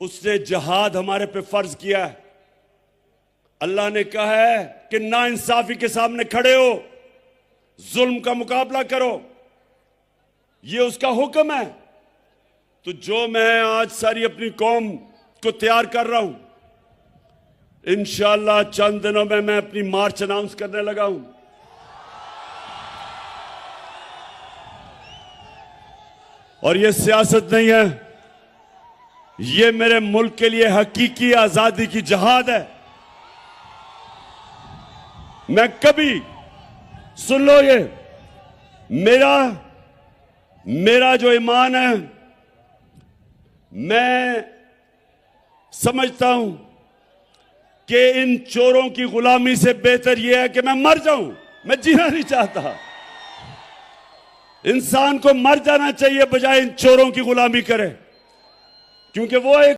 उसने जिहाद हमारे पे फर्ज किया है। अल्लाह ने कहा है कि नाइंसाफी के सामने खड़े हो, जुल्म का मुकाबला करो, ये उसका हुक्म है। तो जो मैं आज सारी अपनी कौम को तैयार कर रहा हूं, इंशाअल्लाह चंद दिनों में मैं अपनी मार्च अनाउंस करने लगा हूं। और ये सियासत नहीं है, ये मेरे मुल्क के लिए हकीकी आजादी की जहाद है। मैं कभी, सुन लो, ये मेरा जो ईमान है, मैं समझता हूं कि इन चोरों की गुलामी से बेहतर यह है कि मैं मर जाऊं। मैं जीना नहीं चाहता। इंसान को मर जाना चाहिए बजाय इन चोरों की गुलामी करे, क्योंकि वो एक